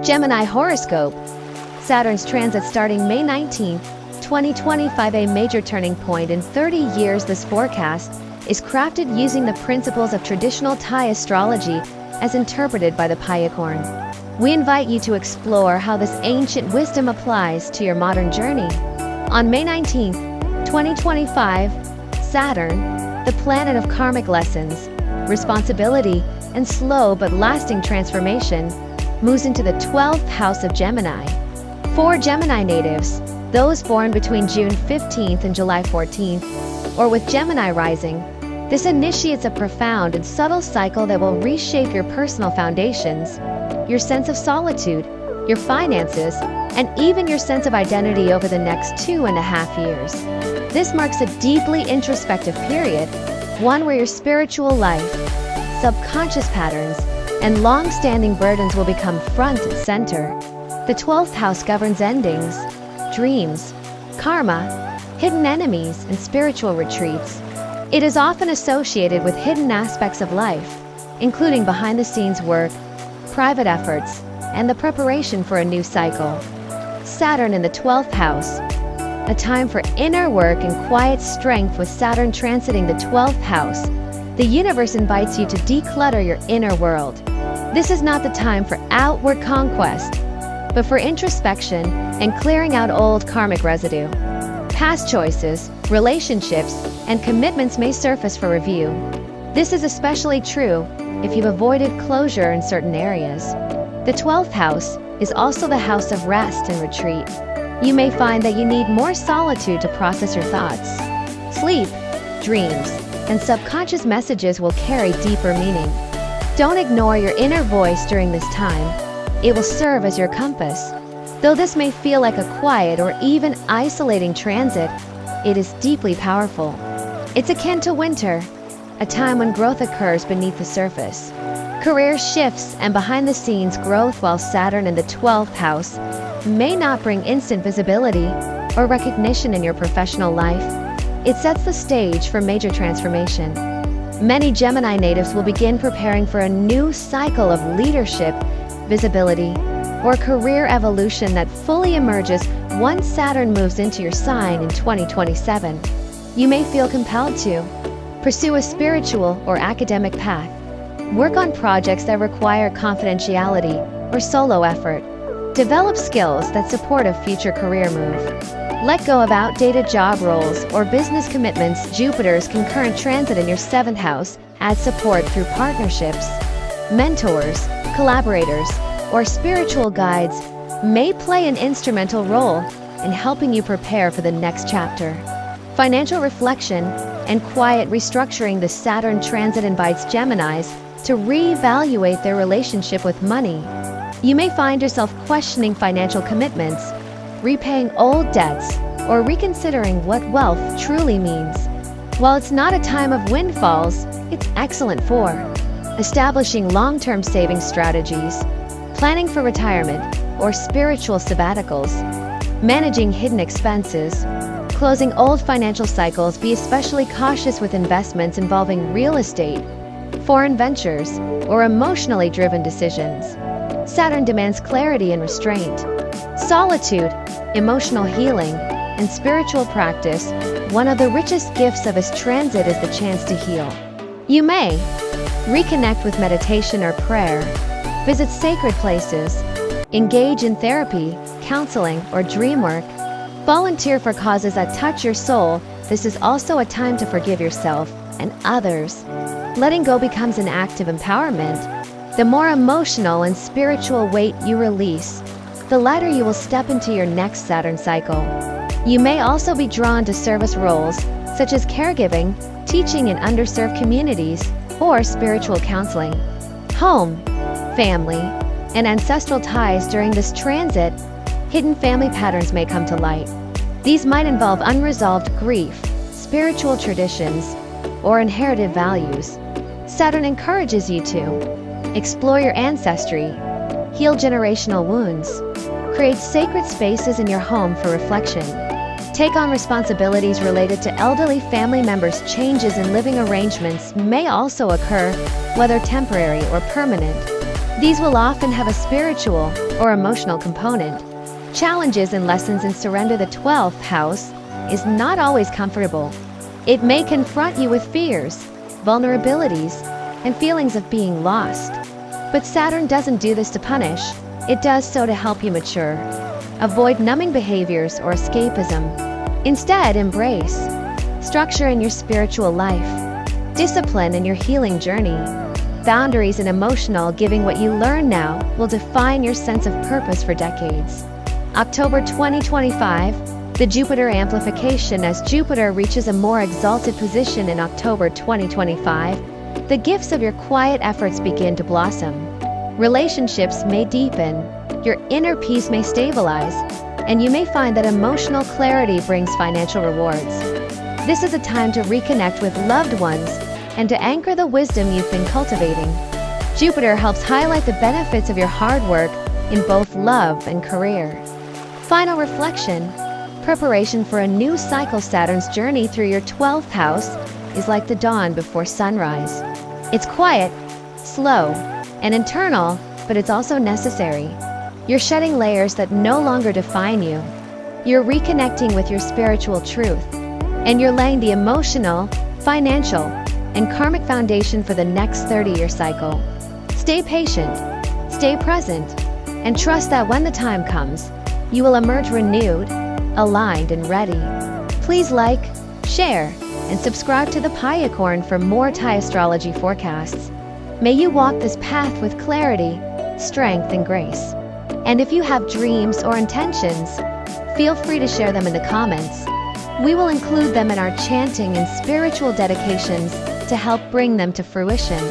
Gemini horoscope. Saturn's transit starting May 19, 2025, a major turning point in 30 years. This forecast is crafted using the principles of traditional Thai astrology as interpreted by the Payakorn. We invite you to explore how this ancient wisdom applies to your modern journey. On May 19, 2025, Saturn, the planet of karmic lessons, responsibility, and slow but lasting transformation, moves into the 12th house of Gemini. For Gemini natives, those born between June 15th and July 14th, or with Gemini rising, this initiates a profound and subtle cycle that will reshape your personal foundations, your sense of solitude, your finances, and even your sense of identity over the next 2.5 years. This marks a deeply introspective period, one where your spiritual life, subconscious patterns, and long-standing burdens will become front and center. The 12th house governs endings, dreams, karma, hidden enemies, and spiritual retreats. It is often associated with hidden aspects of life, including behind-the-scenes work, private efforts, and the preparation for a new cycle. Saturn in the 12th house, a time for inner work and quiet strength. With Saturn transiting the 12th house, the universe invites you to declutter your inner world. This is not the time for outward conquest, but for introspection and clearing out old karmic residue. Past choices, relationships, and commitments may surface for review. This is especially true if you've avoided closure in certain areas. The 12th house is also the house of rest and retreat. You may find that you need more solitude to process your thoughts. Sleep, dreams, and subconscious messages will carry deeper meaning. Don't ignore your inner voice during this time. It will serve as your compass. Though this may feel like a quiet or even isolating transit, it is deeply powerful. It's akin to winter, a time when growth occurs beneath the surface. Career shifts and behind-the-scenes growth. While Saturn in the 12th house may not bring instant visibility or recognition in your professional life, it sets the stage for major transformation. Many Gemini natives will begin preparing for a new cycle of leadership, visibility, or career evolution that fully emerges once Saturn moves into your sign in 2027. You may feel compelled to pursue a spiritual or academic path, work on projects that require confidentiality or solo effort, develop skills that support a future career move. Let go of outdated job roles or business commitments. Jupiter's concurrent transit in your 7th house adds support through partnerships. Mentors, collaborators, or spiritual guides may play an instrumental role in helping you prepare for the next chapter. Financial reflection and quiet restructuring. The Saturn transit invites Geminis to reevaluate their relationship with money. You may find yourself questioning financial commitments, repaying old debts, or reconsidering what wealth truly means. While it's not a time of windfalls, it's excellent for establishing long-term saving strategies, planning for retirement or spiritual sabbaticals, managing hidden expenses, closing old financial cycles. Be especially cautious with investments involving real estate, foreign ventures, or emotionally driven decisions. Saturn demands clarity and restraint. Solitude, emotional healing, and spiritual practice. One of the richest gifts of his transit is the chance to heal. You may reconnect with meditation or prayer, visit sacred places, engage in therapy, counseling, or dream work, volunteer for causes that touch your soul. This is also a time to forgive yourself and others. Letting go becomes an act of empowerment. The more emotional and spiritual weight you release, the lighter you will step into your next Saturn cycle. You may also be drawn to service roles, such as caregiving, teaching in underserved communities, or spiritual counseling. Home, family, and ancestral ties. During this transit, hidden family patterns may come to light. These might involve unresolved grief, spiritual traditions, or inherited values. Saturn encourages you to explore your ancestry, heal generational wounds, create sacred spaces in your home for reflection. Take on responsibilities related to elderly family members. Changes in living arrangements may also occur, whether temporary or permanent. These will often have a spiritual or emotional component. Challenges and lessons in surrender. The 12th house is not always comfortable. It may confront you with fears, vulnerabilities, and feelings of being lost. But Saturn doesn't do this to punish. It does so to help you mature. Avoid numbing behaviors or escapism. Instead, embrace structure in your spiritual life, discipline in your healing journey, boundaries and emotional giving. What you learn now will define your sense of purpose for decades. October 2025, the Jupiter amplification. As Jupiter reaches a more exalted position in October 2025, the gifts of your quiet efforts begin to blossom. Relationships may deepen, your inner peace may stabilize, and you may find that emotional clarity brings financial rewards. This is a time to reconnect with loved ones and to anchor the wisdom you've been cultivating. Jupiter helps highlight the benefits of your hard work in both love and career. Final reflection. Preparation for a new cycle. Saturn's journey through your 12th house is like the dawn before sunrise. It's quiet, slow, and internal, but it's also necessary. You're shedding layers that no longer define you. You're reconnecting with your spiritual truth, and you're laying the emotional, financial, and karmic foundation for the next 30-year cycle. Stay patient, stay present, and trust that when the time comes, you will emerge renewed, aligned, and ready. Please like, share, and subscribe to the Thaiacorn for more Thai astrology forecasts. May you walk this path with clarity, strength, and grace. And if you have dreams or intentions, feel free to share them in the comments. We will include them in our chanting and spiritual dedications to help bring them to fruition.